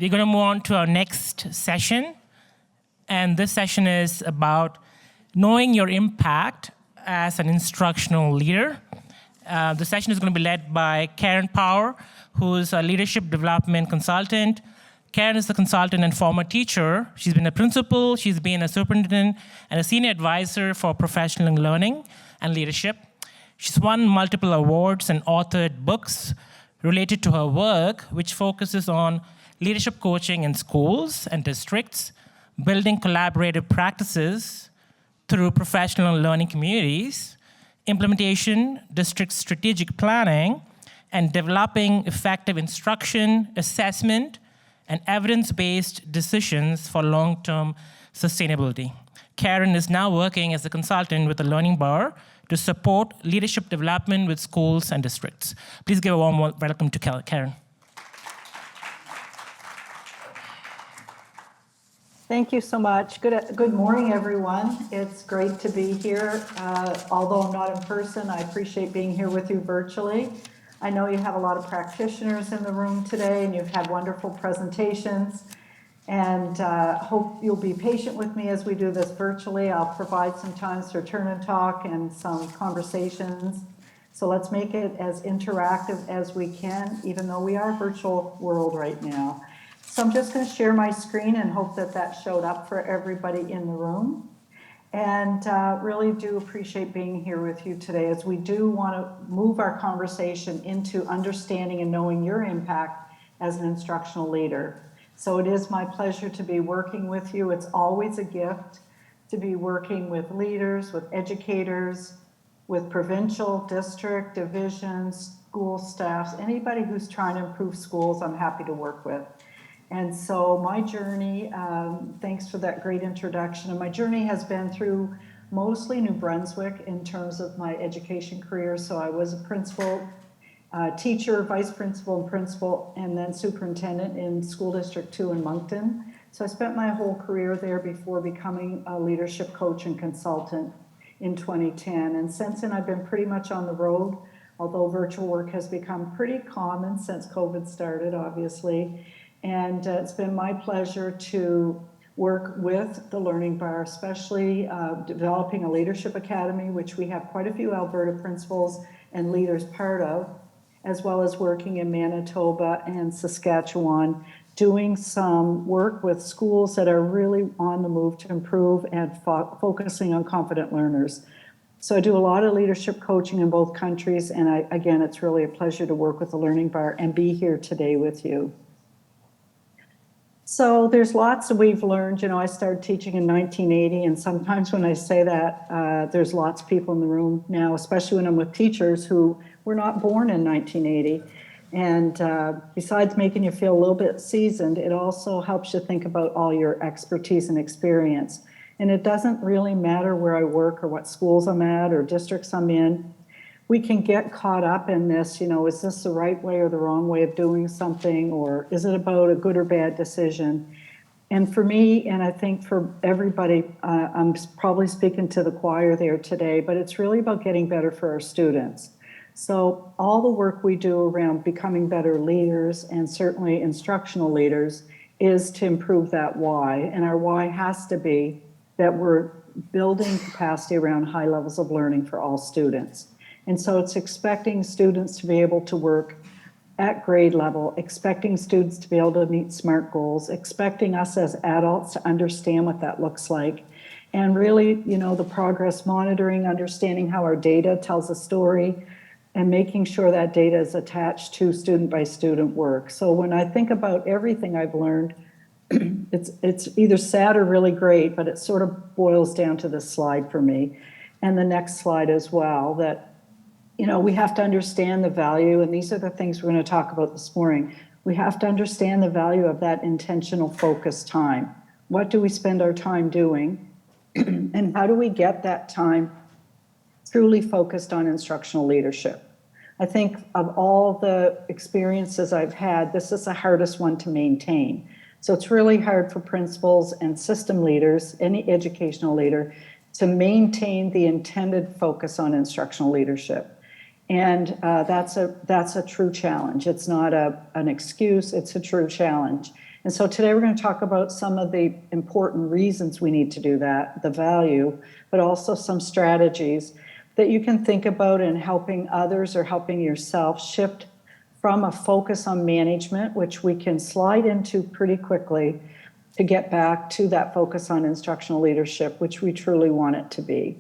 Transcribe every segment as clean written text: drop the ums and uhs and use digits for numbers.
We're going to move on to our next session. And this session is about knowing your impact as an instructional leader. The session is going to be led by Karen Power, who is a leadership development consultant. Karen is a consultant and former teacher. She's been a principal, she's been a superintendent, and a senior advisor for professional learning and leadership. She's won multiple awards and authored books related to her work, which focuses on leadership coaching in schools and districts, building collaborative practices through professional learning communities, implementation, district strategic planning, and developing effective instruction, assessment, and evidence-based decisions for long-term sustainability. Karen is now working as a consultant with the Learning Bar to support leadership development with schools and districts. Please give a warm welcome to Karen. Thank you so much. Good morning, everyone. It's great to be here. Although I'm not in person, I appreciate being here with you virtually. I know you have a lot of practitioners in the room today, and you've had wonderful presentations. And hope you'll be patient with me as we do this virtually. I'll provide some times for turn and talk and some conversations. So let's make it as interactive as we can, even though we are a virtual world right now. So I'm just going to share my screen and hope that that showed up for everybody in the room. And really do appreciate being here with you today, as we do want to move our conversation into understanding and knowing your impact as an instructional leader. So it is my pleasure to be working with you. It's always a gift to be working with leaders, with educators, with provincial, district, divisions, school staffs, anybody who's trying to improve schools, I'm happy to work with. And so my journey, thanks for that great introduction, and my journey has been through mostly New Brunswick in terms of my education career. So I was a principal, teacher, vice principal, and principal, and then superintendent in School District 2 in Moncton. So I spent my whole career there before becoming a leadership coach and consultant in 2010. And since then, I've been pretty much on the road, although virtual work has become pretty common since COVID started, obviously. And it's been my pleasure to work with the Learning Bar, especially developing a leadership academy, which we have quite a few Alberta principals and leaders part of, as well as working in Manitoba and Saskatchewan, doing some work with schools that are really on the move to improve and focusing on confident learners. So I do a lot of leadership coaching in both countries, and again, it's really a pleasure to work with the Learning Bar and be here today with you. So there's lots that we've learned. You know, I started teaching in 1980, and sometimes when I say that, there's lots of people in the room now, especially when I'm with teachers who were not born in 1980. And besides making you feel a little bit seasoned, it also helps you think about all your expertise and experience. And it doesn't really matter where I work or what schools I'm at or districts I'm in. We can get caught up in this, you know, is this the right way or the wrong way of doing something, or is it about a good or bad decision? And for me, and I think for everybody, I'm probably speaking to the choir there today, but it's really about getting better for our students. So all the work we do around becoming better leaders, and certainly instructional leaders, is to improve that why. And our why has to be that we're building capacity around high levels of learning for all students. And so it's expecting students to be able to work at grade level, expecting students to be able to meet SMART goals, expecting us as adults to understand what that looks like. And really, you know, the progress monitoring, understanding how our data tells a story, and making sure that data is attached to student by student work. So when I think about everything I've learned, it's either sad or really great, but it sort of boils down to this slide for me, and the next slide as well, that you know, we have to understand the value, and these are the things we're going to talk about this morning. We have to understand the value of that intentional focused time. What do we spend our time doing? And how do we get that time truly focused on instructional leadership? I think of all the experiences I've had, this is the hardest one to maintain. So it's really hard for principals and system leaders, any educational leader, to maintain the intended focus on instructional leadership. And that's a true challenge. It's not an excuse, it's a true challenge. And so today we're going to talk about some of the important reasons we need to do that, the value, but also some strategies that you can think about in helping others or helping yourself shift from a focus on management, which we can slide into pretty quickly, to get back to that focus on instructional leadership, which we truly want it to be.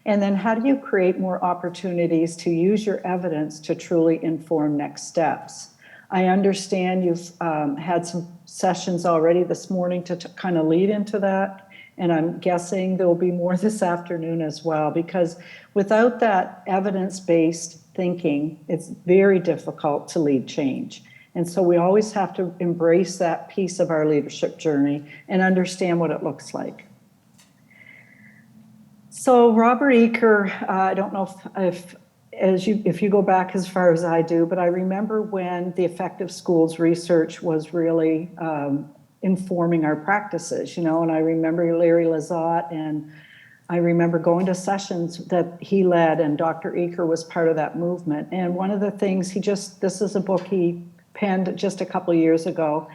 And then how do you create more opportunities to use your evidence to truly inform next steps? I understand you've had some sessions already this morning to kind of lead into that, and I'm guessing there will be more this afternoon as well, because without that evidence-based thinking, it's very difficult to lead change. And so we always have to embrace that piece of our leadership journey and understand what it looks like. So Robert Eaker, I don't know if you go back as far as I do, but I remember when the effective schools research was really informing our practices, and I remember Larry Lizotte, and I remember going to sessions that he led, and Dr. Eaker was part of that movement. And one of the things this is a book he penned just a couple of years ago.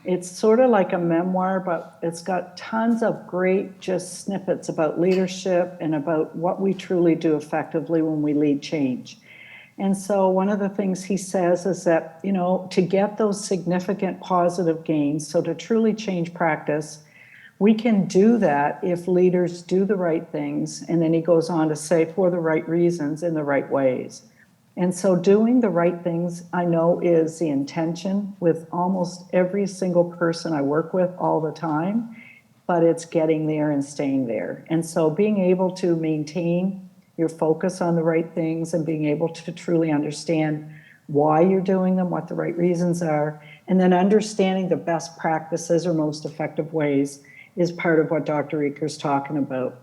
It's sort of like a memoir, but it's got tons of great just snippets about leadership and about what we truly do effectively when we lead change. And so one of the things he says is that, to get those significant positive gains, so to truly change practice, we can do that if leaders do the right things. And then he goes on to say, for the right reasons, in the right ways. And so doing the right things, I know, is the intention with almost every single person I work with all the time, but it's getting there and staying there. And so being able to maintain your focus on the right things and being able to truly understand why you're doing them, what the right reasons are, and then understanding the best practices or most effective ways is part of what Dr. Eaker's talking about.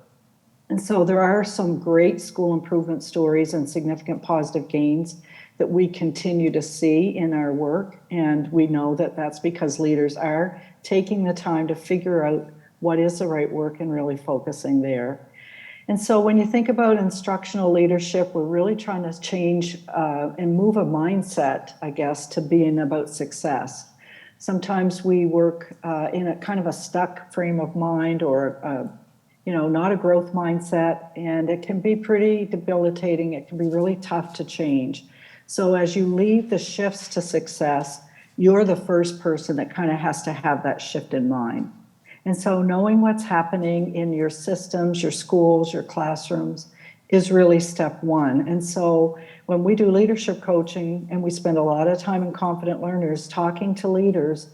And so there are some great school improvement stories and significant positive gains that we continue to see in our work. And we know that that's because leaders are taking the time to figure out what is the right work and really focusing there. And so when you think about instructional leadership, we're really trying to change and move a mindset, I guess, to being about success. Sometimes we work in a kind of a stuck frame of mind or not a growth mindset, and it can be pretty debilitating. It can be really tough to change. So as you lead the shifts to success, you're the first person that kind of has to have that shift in mind. And so knowing what's happening in your systems, your schools, your classrooms is really step one. And so when we do leadership coaching, and we spend a lot of time in Confident Learners talking to leaders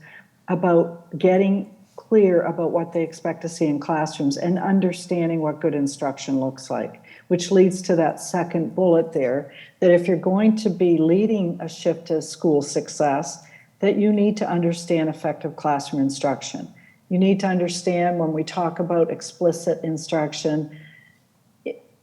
about getting clear about what they expect to see in classrooms and understanding what good instruction looks like, which leads to that second bullet there, that if you're going to be leading a shift to school success, that you need to understand effective classroom instruction. You need to understand when we talk about explicit instruction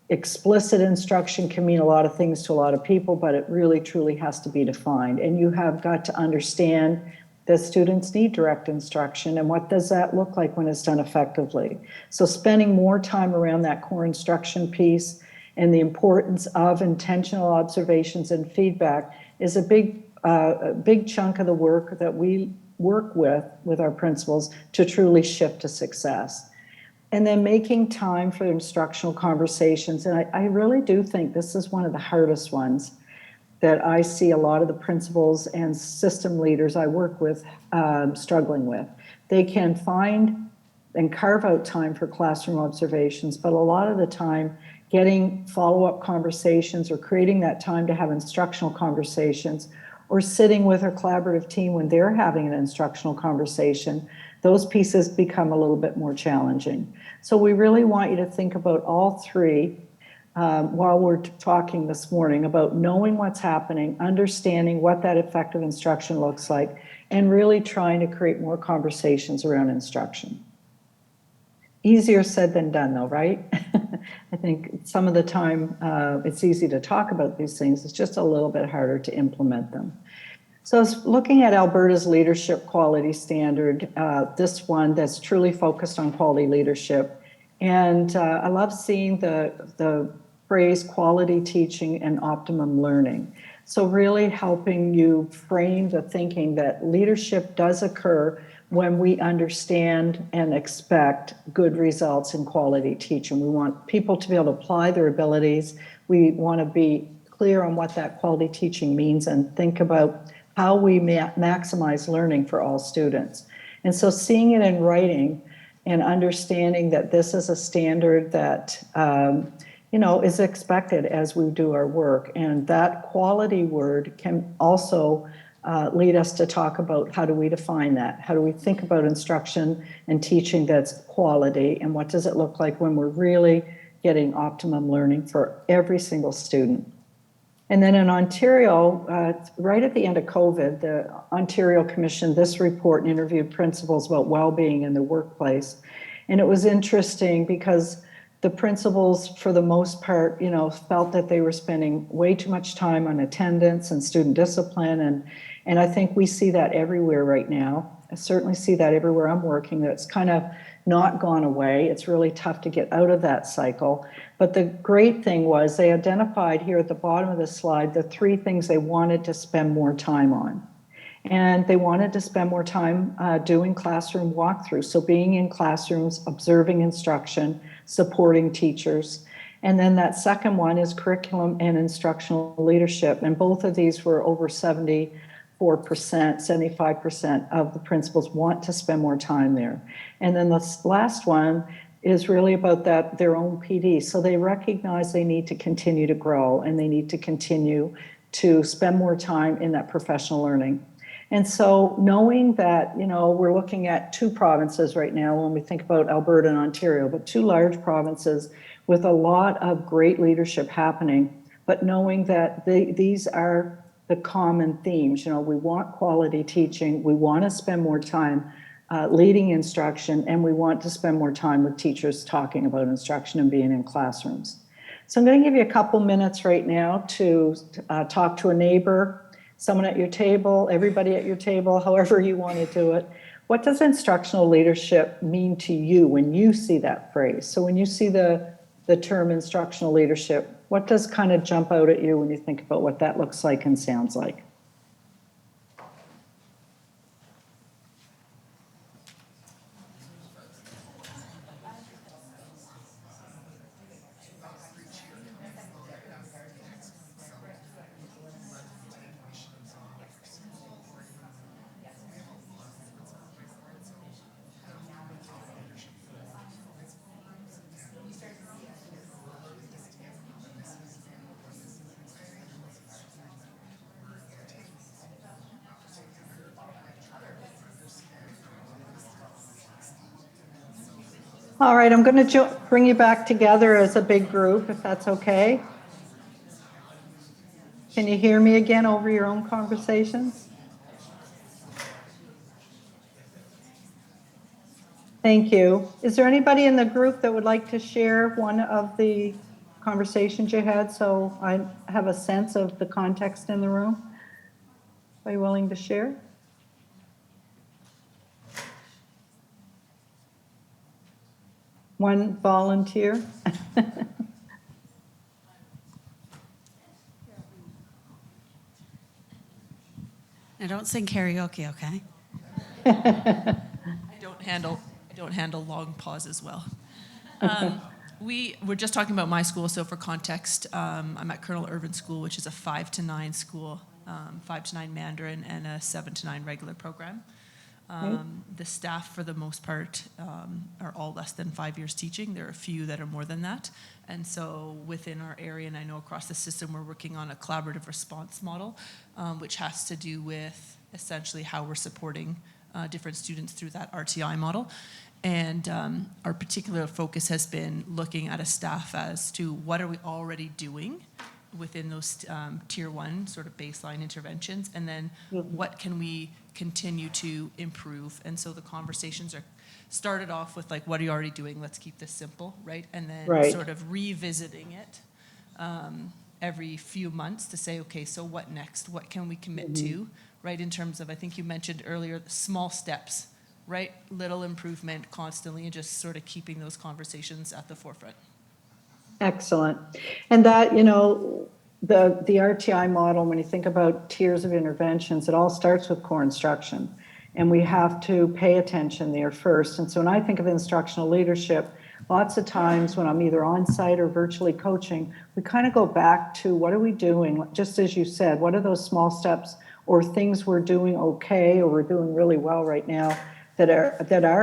can mean a lot of things to a lot of people, but it really truly has to be defined. And you have got to understand that students need direct instruction, and what does that look like when it's done effectively? So spending more time around that core instruction piece and the importance of intentional observations and feedback is a big chunk of the work that we work with our principals to truly shift to success. And then making time for instructional conversations. And I really do think this is one of the hardest ones that I see a lot of the principals and system leaders I work with struggling with. They can find and carve out time for classroom observations, but a lot of the time getting follow-up conversations or creating that time to have instructional conversations or sitting with our collaborative team when they're having an instructional conversation, those pieces become a little bit more challenging. So we really want you to think about all three while we're talking this morning about knowing what's happening, understanding what that effective instruction looks like, and really trying to create more conversations around instruction. Easier said than done, though, right? I think some of the time it's easy to talk about these things. It's just a little bit harder to implement them. So looking at Alberta's leadership quality standard, this one that's truly focused on quality leadership. And I love seeing the phrase quality teaching and optimum learning. So really helping you frame the thinking that leadership does occur when we understand and expect good results in quality teaching. We want people to be able to apply their abilities. We want to be clear on what that quality teaching means and think about how we maximize learning for all students. And so seeing it in writing and understanding that this is a standard that is expected as we do our work. And that quality word can also lead us to talk about how do we define that? How do we think about instruction and teaching that's quality? And what does it look like when we're really getting optimum learning for every single student? And then in Ontario, right at the end of COVID, the Ontario commissioned this report and interviewed principals about well-being in the workplace. And it was interesting because the principals, for the most part, felt that they were spending way too much time on attendance and student discipline. And I think we see that everywhere right now. I certainly see that everywhere I'm working, that it's kind of not gone away. It's really tough to get out of that cycle. But the great thing was they identified here at the bottom of the slide the 3 things they wanted to spend more time on. And they wanted to spend more time doing classroom walkthroughs. So being in classrooms, observing instruction, supporting teachers. And then that second one is curriculum and instructional leadership. And both of these were over 75% of the principals want to spend more time there. And then the last one is really about their own PD. So they recognize they need to continue to grow and they need to continue to spend more time in that professional learning. And so knowing that, we're looking at 2 provinces right now when we think about Alberta and Ontario, but 2 large provinces with a lot of great leadership happening, but knowing that these are the common themes. We want quality teaching, we want to spend more time leading instruction, and we want to spend more time with teachers talking about instruction and being in classrooms. So I'm going to give you a couple minutes right now to talk to a neighbor, someone at your table, everybody at your table, however you want to do it. What does instructional leadership mean to you when you see that phrase? So when you see the term instructional leadership, what does kind of jump out at you when you think about what that looks like and sounds like? All right, I'm going to bring you back together as a big group, if that's okay. Can you hear me again over your own conversations? Thank you. Is there anybody in the group that would like to share one of the conversations you had so I have a sense of the context in the room? Are you willing to share? One volunteer? I don't sing karaoke, okay? I don't handle long pauses well. We were just talking about my school, so for context, I'm at Colonel Irvin School, which is a 5 to 9 school, 5 to 9 Mandarin and a 7 to 9 regular program. The staff, for the most part, are all less than 5 years teaching. There are a few that are more than that. And so within our area, and I know across the system, we're working on a collaborative response model, which has to do with essentially how we're supporting different students through that RTI model. And our particular focus has been looking at a staff as to what are we already doing within those tier 1 sort of baseline interventions, and then what can we continue to improve. And so the conversations are started off with like, what are you already doing? Let's keep this simple, right? And then sort of revisiting it every few months to say, okay, so what next? What can we commit to, right? In terms of, I think you mentioned earlier, small steps, right? Little improvement constantly, and just sort of keeping those conversations at the forefront. Excellent. And that, the RTI model, when you think about tiers of interventions, it all starts with core instruction. And we have to pay attention there first. And so when I think of instructional leadership, lots of times when I'm either on site or virtually coaching, we kind of go back to what are we doing? Just as you said, what are those small steps or things we're doing okay or we're doing really well right now that are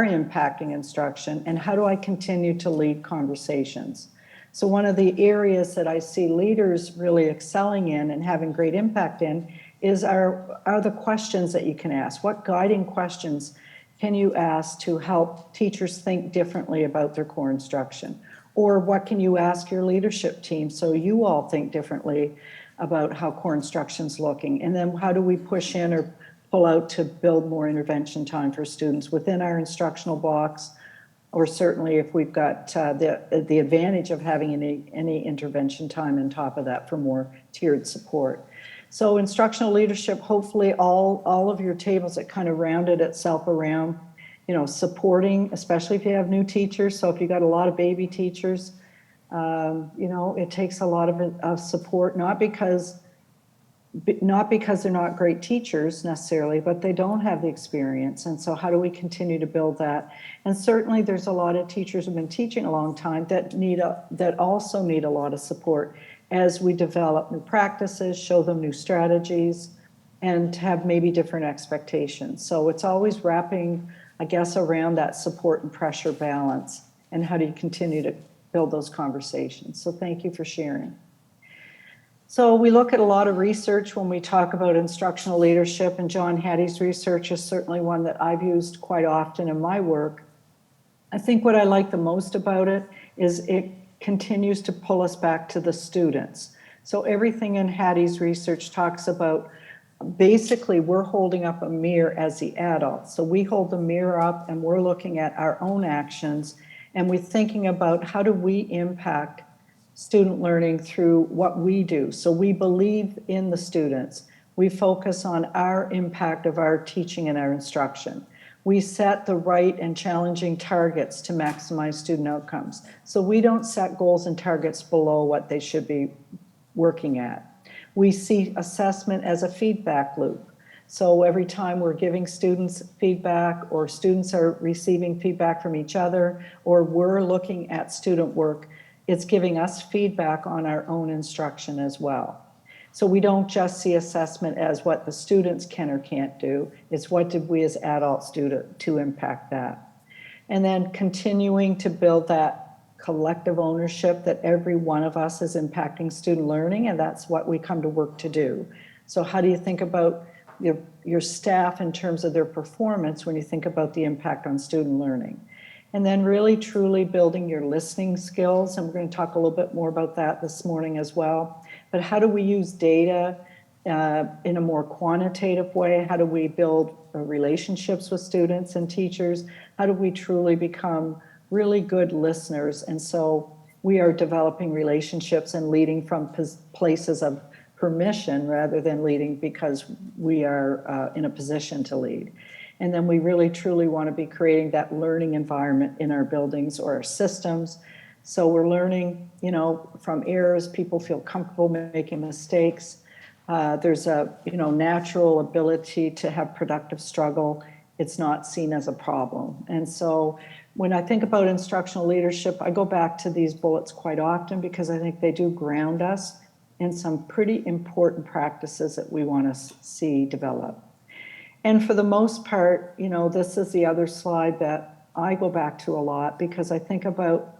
impacting instruction? And how do I continue to lead conversations? So one of the areas that I see leaders really excelling in and having great impact in is are the questions that you can ask. What guiding questions can you ask to help teachers think differently about their core instruction? Or what can you ask your leadership team so you all think differently about how core instruction's looking? And then how do we push in or pull out to build more intervention time for students within our instructional blocks? Or certainly if we've got the advantage of having any intervention time on top of that for more tiered support. So instructional leadership, hopefully all of your tables, it kind of rounded itself around, supporting, especially if you have new teachers. So if you got a lot of baby teachers, it takes a lot of support, not because they're not great teachers necessarily, but they don't have the experience. And so how do we continue to build that? And certainly there's a lot of teachers who've been teaching a long time that also need a lot of support as we develop new practices, show them new strategies, and have maybe different expectations. So it's always wrapping, I guess, around that support and pressure balance. And how do you continue to build those conversations? So thank you for sharing. So we look at a lot of research when we talk about instructional leadership, and John Hattie's research is certainly one that I've used quite often in my work. I think what I like the most about it is it continues to pull us back to the students. So everything in Hattie's research talks about basically we're holding up a mirror as the adults. So we hold the mirror up and we're looking at our own actions and we're thinking about how do we impact student learning through what we do. So we believe in the students. We focus on our impact of our teaching and our instruction. We set the right and challenging targets to maximize student outcomes. So we don't set goals and targets below what they should be working at. We see assessment as a feedback loop. So every time we're giving students feedback or students are receiving feedback from each other or we're looking at student work, it's giving us feedback on our own instruction as well. So we don't just see assessment as what the students can or can't do, it's what did we as adults do to impact that. And then continuing to build that collective ownership that every one of us is impacting student learning, and that's what we come to work to do. So how do you think about your staff in terms of their performance when you think about the impact on student learning? And then really truly building your listening skills, and we're going to talk a little bit more about that this morning as well. But how do we use data in a more quantitative way? How do we build relationships with students and teachers? How do we truly become really good listeners? And so we are developing relationships and leading from places of permission rather than leading because we are in a position to lead. And then we really truly want to be creating that learning environment in our buildings or our systems. So we're learning, from errors. People feel comfortable making mistakes. There's a, natural ability to have productive struggle. It's not seen as a problem. And so when I think about instructional leadership, I go back to these bullets quite often because I think they do ground us in some pretty important practices that we want to see develop. And for the most part, this is the other slide that I go back to a lot because I think about,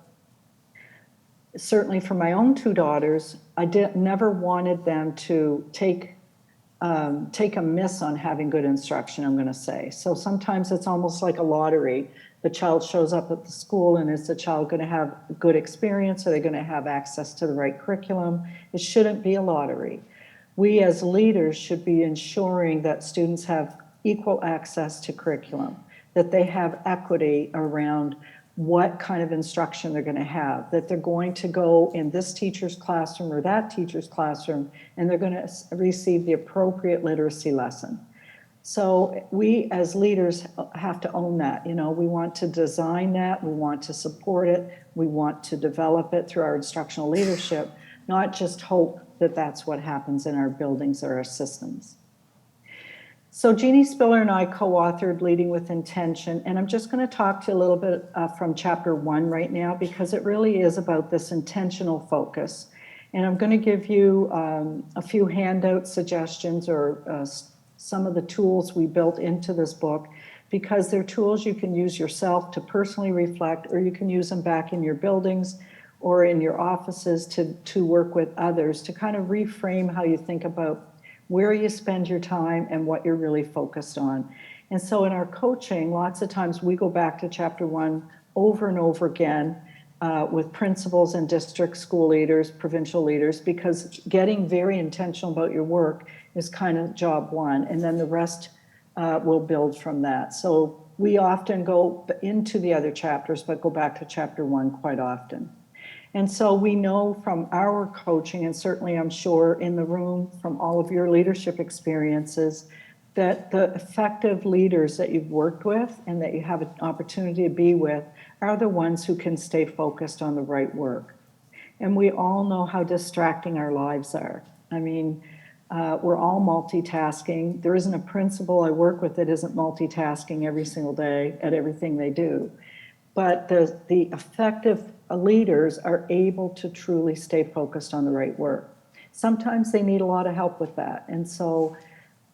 certainly for my own two daughters, I never wanted them to take a miss on having good instruction, I'm going to say. So sometimes it's almost like a lottery. The child shows up at the school and is the child going to have a good experience? Are they going to have access to the right curriculum? It shouldn't be a lottery. We as leaders should be ensuring that students have equal access to curriculum, that they have equity around what kind of instruction they're going to have, that they're going to go in this teacher's classroom or that teacher's classroom, and they're going to receive the appropriate literacy lesson. So we as leaders have to own that. We want to design that, we want to support it, we want to develop it through our instructional leadership, not just hope that that's what happens in our buildings or our systems. So Jeannie Spiller and I co-authored Leading with Intention, and I'm just going to talk to you a little bit from chapter 1 right now, because it really is about this intentional focus. And I'm going to give you a few handout suggestions or some of the tools we built into this book, because they're tools you can use yourself to personally reflect, or you can use them back in your buildings or in your offices to work with others, to kind of reframe how you think about where you spend your time and what you're really focused on. And so in our coaching, lots of times we go back to chapter 1 over and over again with principals and district school leaders, provincial leaders, because getting very intentional about your work is kind of job 1, and then the rest will build from that. So we often go into the other chapters, but go back to chapter 1 quite often. And so we know from our coaching, and certainly I'm sure in the room from all of your leadership experiences, that the effective leaders that you've worked with and that you have an opportunity to be with are the ones who can stay focused on the right work. And we all know how distracting our lives are. I mean, we're all multitasking. There isn't a principal I work with that isn't multitasking every single day at everything they do. But the effective leaders are able to truly stay focused on the right work. Sometimes they need a lot of help with that. And so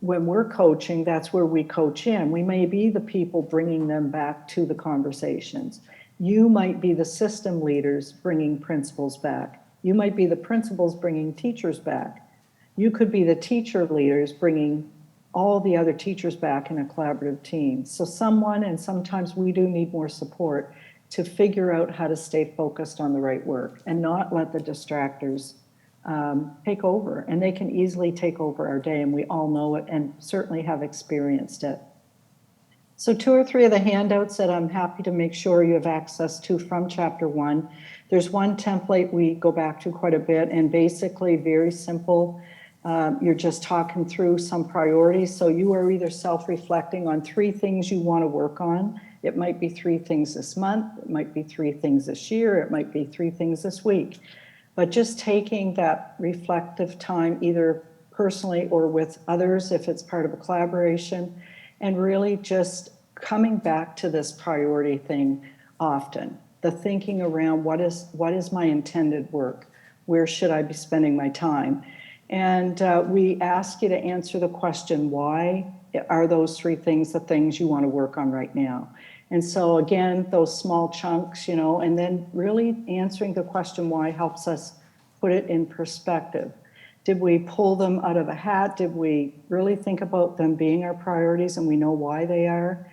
when we're coaching, that's where we coach in. We may be the people bringing them back to the conversations. You might be the system leaders bringing principals back. You might be the principals bringing teachers back. You could be the teacher leaders bringing all the other teachers back in a collaborative team. So someone, and sometimes we do need more support, to figure out how to stay focused on the right work and not let the distractors take over. And they can easily take over our day, and we all know it and certainly have experienced it. So 2 or 3 of the handouts that I'm happy to make sure you have access to from chapter 1. There's one template we go back to quite a bit, and basically very simple. You're just talking through some priorities. So you are either self-reflecting on 3 things you want to work on. It might be 3 things this month. It might be 3 things this year. It might be 3 things this week. But just taking that reflective time, either personally or with others, if it's part of a collaboration, and really just coming back to this priority thing often. The thinking around what is my intended work? Where should I be spending my time? And we ask you to answer the question, why are those 3 things the things you want to work on right now? And so again, those small chunks, and then really answering the question why helps us put it in perspective. Did we pull them out of a hat? Did we really think about them being our priorities and we know why they are?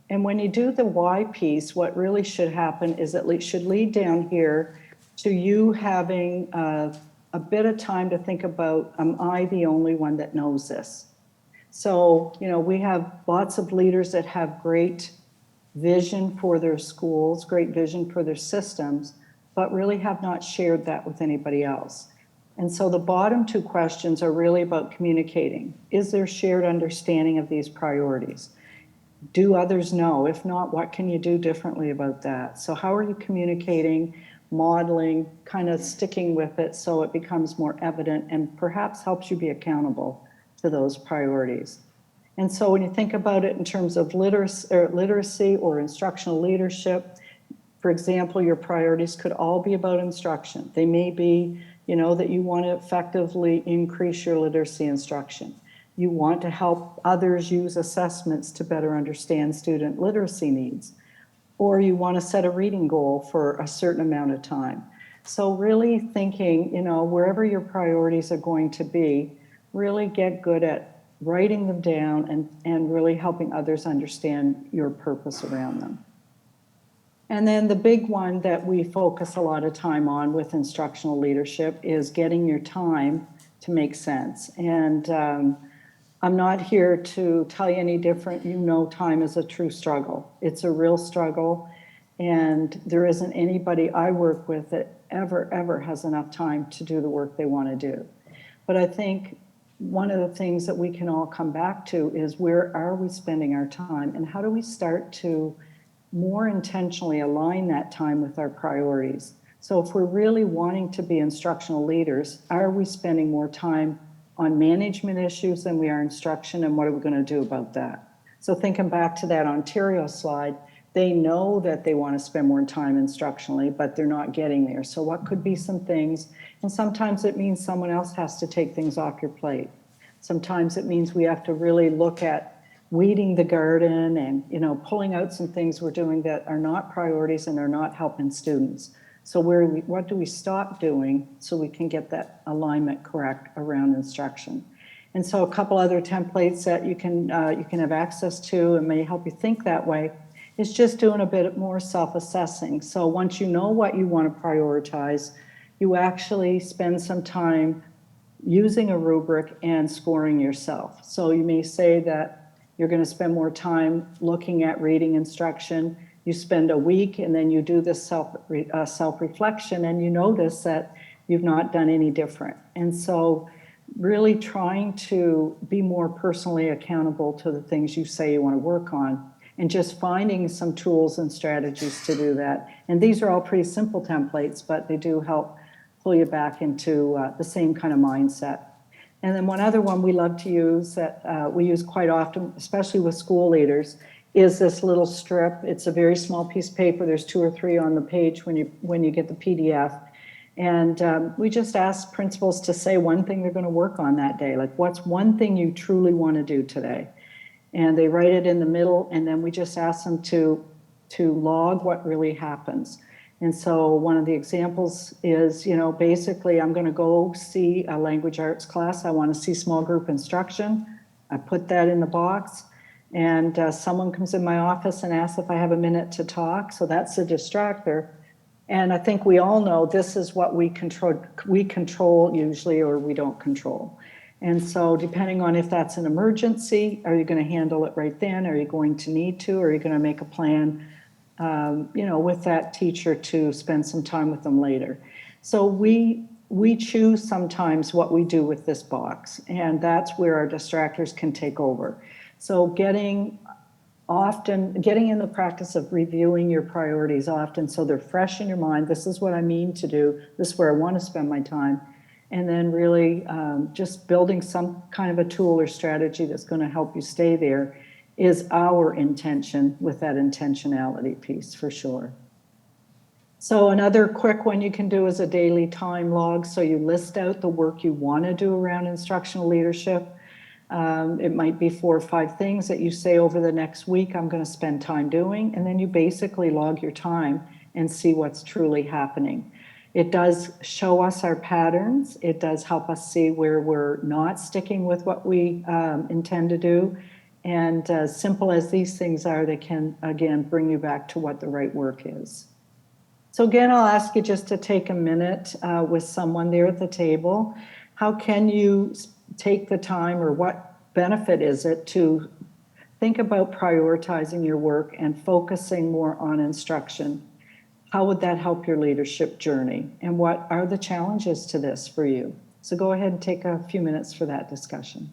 And when you do the why piece, what really should happen is it should lead down here to you having a bit of time to think about, am I the only one that knows this? So, we have lots of leaders that have great vision for their schools, great vision for their systems, but really have not shared that with anybody else. And so the bottom 2 questions are really about communicating. Is there shared understanding of these priorities? Do others know? If not, what can you do differently about that? So how are you communicating, modeling, kind of sticking with it so it becomes more evident and perhaps helps you be accountable to those priorities? And so when you think about it in terms of literacy or instructional leadership, for example, your priorities could all be about instruction. They may be, that you want to effectively increase your literacy instruction. You want to help others use assessments to better understand student literacy needs. Or you want to set a reading goal for a certain amount of time. So really thinking, wherever your priorities are going to be, really get good at writing them down and really helping others understand your purpose around them. And then the big one that we focus a lot of time on with instructional leadership is getting your time to make sense. And I'm not here to tell you any different. Time is a true struggle. It's a real struggle. And there isn't anybody I work with that ever has enough time to do the work they want to do. But I think one of the things that we can all come back to is, where are we spending our time, and how do we start to more intentionally align that time with our priorities? So if we're really wanting to be instructional leaders, are we spending more time on management issues than we are instruction, and what are we going to do about that? So thinking back to that Ontario slide, they know that they want to spend more time instructionally, but they're not getting there. So what could be some things? And sometimes it means someone else has to take things off your plate. Sometimes it means we have to really look at weeding the garden and, pulling out some things we're doing that are not priorities and are not helping students. So what do we stop doing so we can get that alignment correct around instruction? And so a couple other templates that you can have access to and may help you think that way is just doing a bit more self-assessing. So once you know what you want to prioritize, you actually spend some time using a rubric and scoring yourself. So you may say that you're going to spend more time looking at reading instruction. You spend a week and then you do this self-reflection and you notice that you've not done any different. And so really trying to be more personally accountable to the things you say you want to work on, and just finding some tools and strategies to do that. And these are all pretty simple templates, but they do help pull you back into the same kind of mindset. And then one other one we love to use that we use quite often, especially with school leaders, is this little strip. It's a very small piece of paper. There's 2 or 3 on the page when you get the PDF. And we just ask principals to say one thing they're going to work on that day. Like, what's one thing you truly want to do today? And they write it in the middle, and then we just ask them to log what really happens. And so one of the examples is, basically I'm going to go see a language arts class. I want to see small group instruction. I put that in the box, and someone comes in my office and asks if I have a minute to talk. So that's a distractor. And I think we all know this is what we control usually, or we don't control. And so depending on if that's an emergency, are you going to handle it right then? Are you going to need to? Or are you going to make a plan, with that teacher to spend some time with them later? So we choose sometimes what we do with this box, and that's where our distractors can take over. So getting in the practice of reviewing your priorities often so they're fresh in your mind. This is what I mean to do. This is where I want to spend my time. And then really just building some kind of a tool or strategy that's going to help you stay there is our intention with that intentionality piece for sure. So another quick one you can do is a daily time log. So you list out the work you want to do around instructional leadership. It might be 4 or 5 things that you say over the next week I'm going to spend time doing, and then you basically log your time and see what's truly happening. It does show us our patterns. It does help us see where we're not sticking with what we intend to do. And as simple as these things are, they can, again, bring you back to what the right work is. So again, I'll ask you just to take a minute with someone there at the table. How can you take the time, or what benefit is it to think about prioritizing your work and focusing more on instruction? How would that help your leadership journey? And what are the challenges to this for you? So go ahead and take a few minutes for that discussion.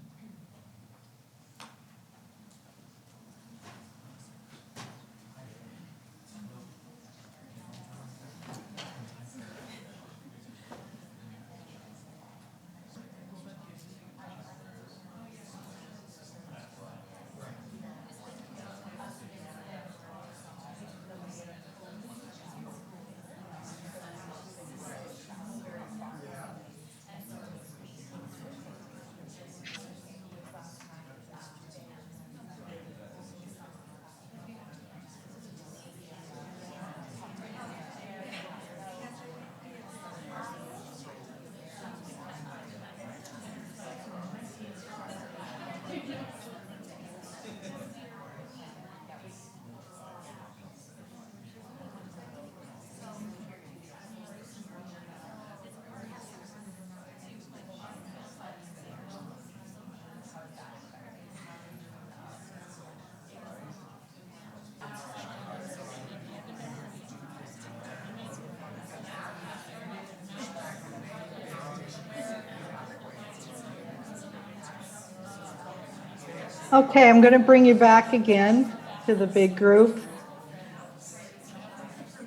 Okay, I'm going to bring you back again to the big group.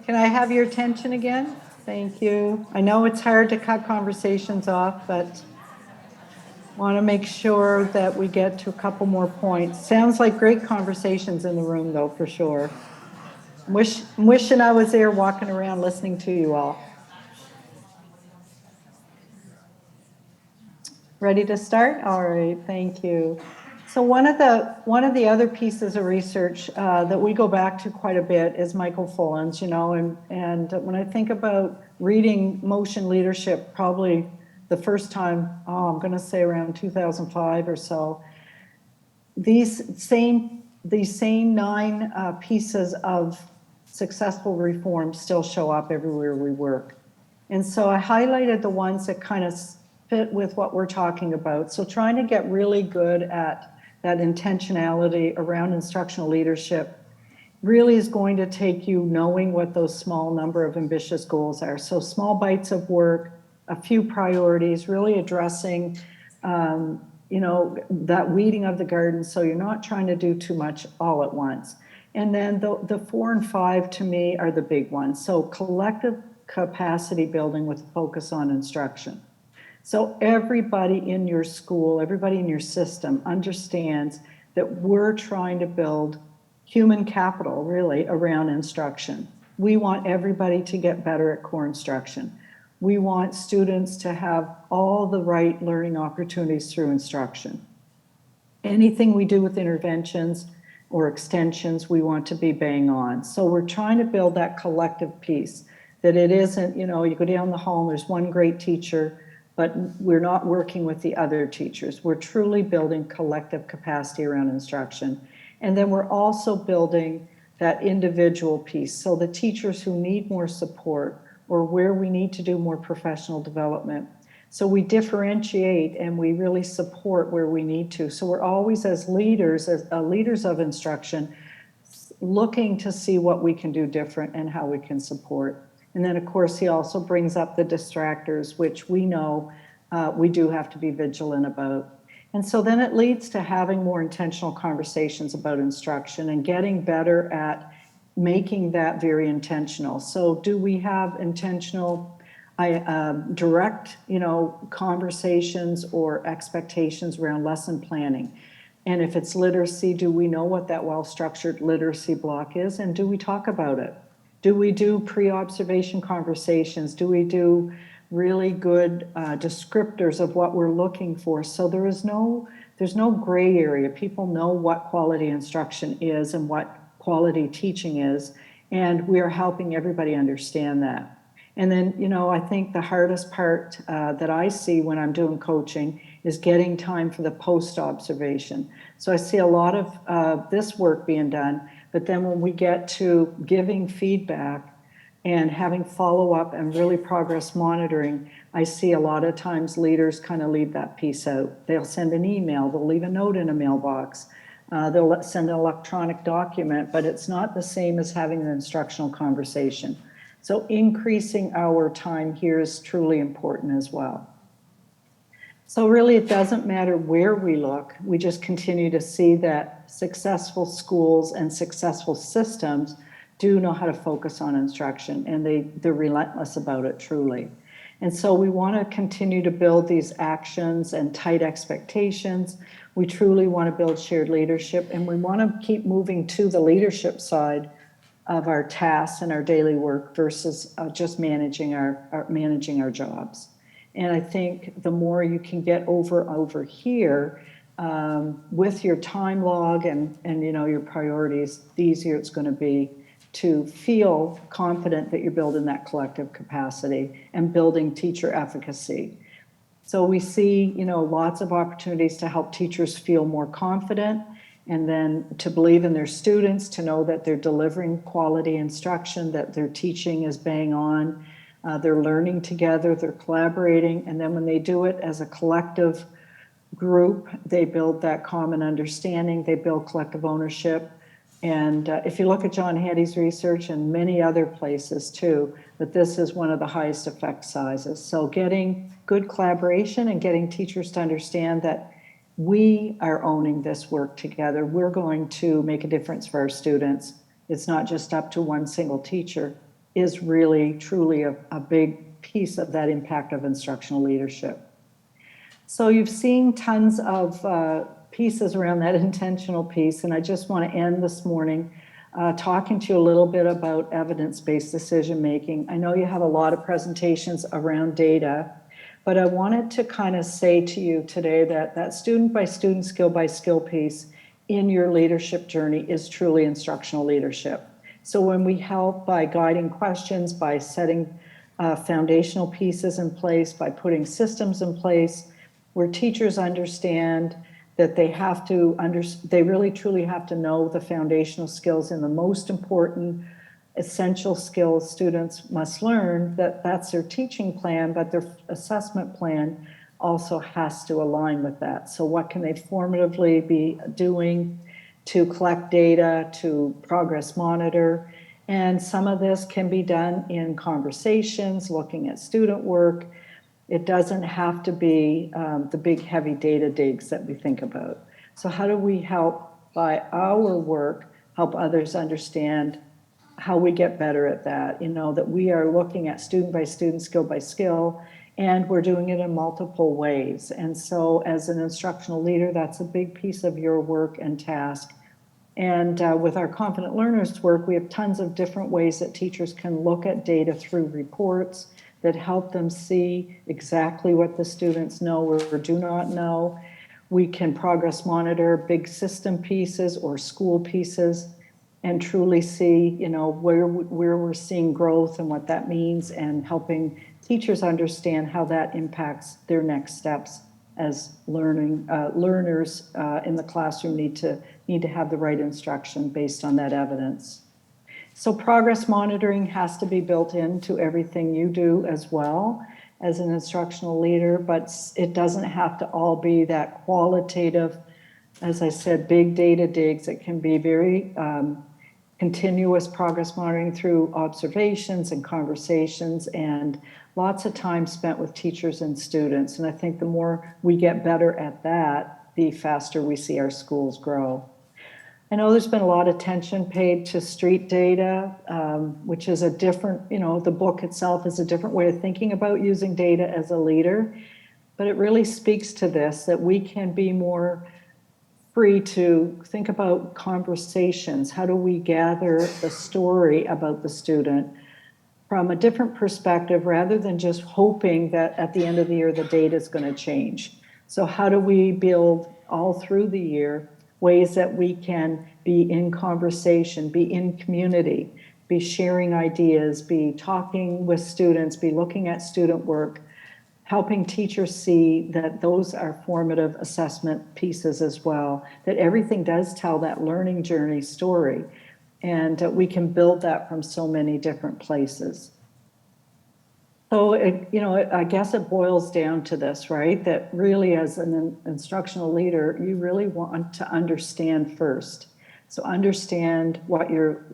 Can I have your attention again? Thank you. I know it's hard to cut conversations off, but want to make sure that we get to a couple more points. Sounds like great conversations in the room, though, for sure. Wishing I was there walking around listening to you all. Ready to start? All right, thank you. So one of the other pieces of research that we go back to quite a bit is Michael Fullan's, and when I think about reading Motion Leadership, probably the first time, I'm going to say around 2005 or so, these same 9 pieces of successful reform still show up everywhere we work. And so I highlighted the ones that kind of fit with what we're talking about. So trying to get really good at that intentionality around instructional leadership really is going to take you knowing what those small number of ambitious goals are. So small bites of work, a few priorities, really addressing that weeding of the garden, so you're not trying to do too much all at once. And then the 4 and 5 to me are the big ones. So collective capacity building with a focus on instruction. So everybody in your school, everybody in your system understands that we're trying to build human capital, really, around instruction. We want everybody to get better at core instruction. We want students to have all the right learning opportunities through instruction. Anything we do with interventions or extensions, we want to be bang on. So we're trying to build that collective piece, that it isn't, you go down the hall and there's one great teacher, but we're not working with the other teachers. We're truly building collective capacity around instruction. And then we're also building that individual piece. So the teachers who need more support or where we need to do more professional development. So we differentiate and we really support where we need to. So we're always, as leaders of instruction, looking to see what we can do different and how we can support. And then, of course, he also brings up the distractors, which we know we do have to be vigilant about. And so then it leads to having more intentional conversations about instruction and getting better at making that very intentional. So do we have intentional, direct, conversations or expectations around lesson planning? And if it's literacy, do we know what that well-structured literacy block is, and do we talk about it? Do we do pre-observation conversations? Do we do really good descriptors of what we're looking for? So there's no gray area. People know what quality instruction is and what quality teaching is, and we are helping everybody understand that. And then, I think the hardest part that I see when I'm doing coaching is getting time for the post-observation. So I see a lot of this work being done, but then when we get to giving feedback and having follow-up and really progress monitoring, I see a lot of times leaders kind of leave that piece out. They'll send an email, they'll leave a note in a mailbox, they'll send an electronic document, but it's not the same as having an instructional conversation. So increasing our time here is truly important as well. So really, it doesn't matter where we look. We just continue to see that successful schools and successful systems do know how to focus on instruction, and they're relentless about it, truly. And so we want to continue to build these actions and tight expectations. We truly want to build shared leadership, and we want to keep moving to the leadership side of our tasks and our daily work versus just managing our jobs. And I think the more you can get over here with your time log and your priorities, the easier it's going to be to feel confident that you're building that collective capacity and building teacher efficacy. So we see, lots of opportunities to help teachers feel more confident, and then to believe in their students, to know that they're delivering quality instruction, that their teaching is bang on, they're learning together, they're collaborating, and then when they do it as a collective group, they build that common understanding, they build collective ownership. And if you look at John Hattie's research and many other places too, that this is one of the highest effect sizes. So getting good collaboration and getting teachers to understand that we are owning this work together. We're going to make a difference for our students. It's not just up to one single teacher. is really, truly a big piece of that impact of instructional leadership. So you've seen tons of pieces around that intentional piece, and I just want to end this morning talking to you a little bit about evidence-based decision-making. I know you have a lot of presentations around data, but I wanted to kind of say to you today that that student-by-student, skill-by-skill piece in your leadership journey is truly instructional leadership. So when we help by guiding questions, by setting foundational pieces in place, by putting systems in place, where teachers understand that they really truly have to know the foundational skills and the most important essential skills students must learn, that's their teaching plan, but their assessment plan also has to align with that. So what can they formatively be doing to collect data, to progress monitor? And some of this can be done in conversations, looking at student work. It doesn't have to be the big heavy data digs that we think about. So how do we help, by our work, help others understand how we get better at that? That we are looking at student by student, skill by skill, and we're doing it in multiple ways. And so as an instructional leader, that's a big piece of your work and task. And with our Confident Learners work, we have tons of different ways that teachers can look at data through reports that help them see exactly what the students know or do not know. We can progress monitor big system pieces or school pieces and truly see, where we're seeing growth and what that means, and helping teachers understand how that impacts their next steps as learners in the classroom need to have the right instruction based on that evidence. So progress monitoring has to be built into everything you do as well as an instructional leader, but it doesn't have to all be that qualitative, as I said, big data digs. It can be very continuous progress monitoring through observations and conversations, and lots of time spent with teachers and students. And I think the more we get better at that, the faster we see our schools grow. I know there's been a lot of attention paid to street data, which is a different, the book itself is a different way of thinking about using data as a leader, but it really speaks to this, that we can be more free to think about conversations. How do we gather the story about the student from a different perspective rather than just hoping that at the end of the year the data is going to change? So how do we build all through the year ways that we can be in conversation, be in community, be sharing ideas, be talking with students, be looking at student work, helping teachers see that those are formative assessment pieces as well, that everything does tell that learning journey story, and we can build that from so many different places. So, I guess it boils down to this, right? That really, as an instructional leader, you really want to understand first. So understand what your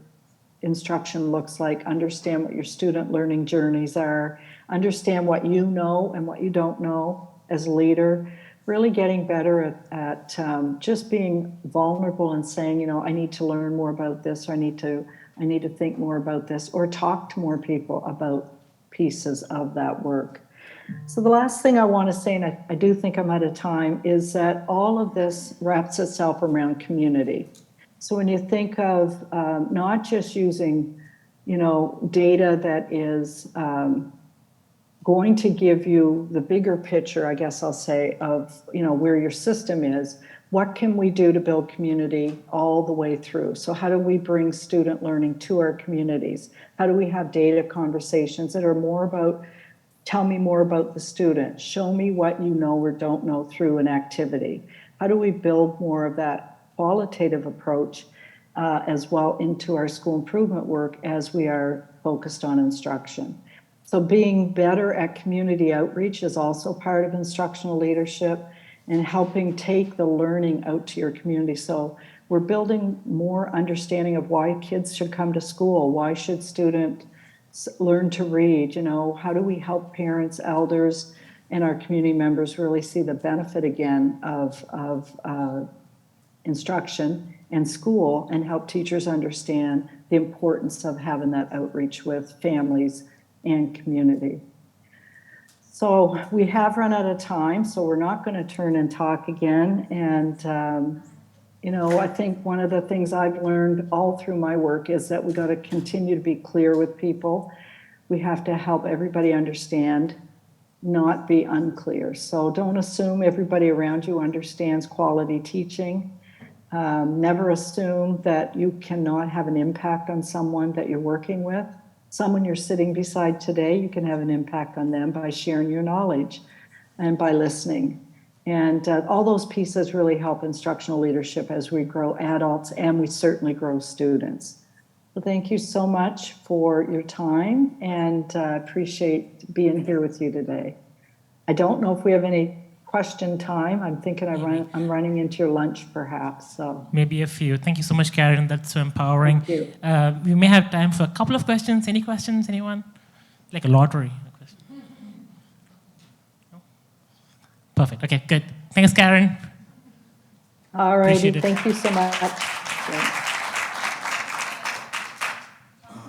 instruction looks like, understand what your student learning journeys are, understand what you know and what you don't know as a leader, really getting better at just being vulnerable and saying, I need to learn more about this, or I need to think more about this, or talk to more people about pieces of that work. So the last thing I want to say, and I do think I'm out of time, is that all of this wraps itself around community. So when you think of not just using, data that is going to give you the bigger picture, I guess I'll say, of, where your system is, what can we do to build community all the way through? So how do we bring student learning to our communities? How do we have data conversations that are more about, tell me more about the student, show me what you know or don't know through an activity? How do we build more of that qualitative approach as well into our school improvement work as we are focused on instruction? So being better at community outreach is also part of instructional leadership, and helping take the learning out to your community. So we're building more understanding of why kids should come to school, why should students learn to read, how do we help parents, elders, and our community members really see the benefit again of instruction and school and help teachers understand the importance of having that outreach with families and community. So we have run out of time, so we're not going to turn and talk again. And, I think one of the things I've learned all through my work is that we got to continue to be clear with people. We have to help everybody understand, not be unclear. So don't assume everybody around you understands quality teaching. Never assume that you cannot have an impact on someone that you're working with. Someone you're sitting beside today, you can have an impact on them by sharing your knowledge and by listening. And all those pieces really help instructional leadership as we grow adults, and we certainly grow students. So thank you so much for your time, and appreciate being here with you today. I don't know if we have any question time. I'm thinking I'm running into your lunch perhaps. So Maybe a few. Thank you so much, Karen. That's so empowering. Thank you. We may have time for a couple of questions. Any questions, anyone? Like a lottery. No? Perfect. Okay, good. Thanks, Karen. all righty. Appreciate it. Thank you so much. Great.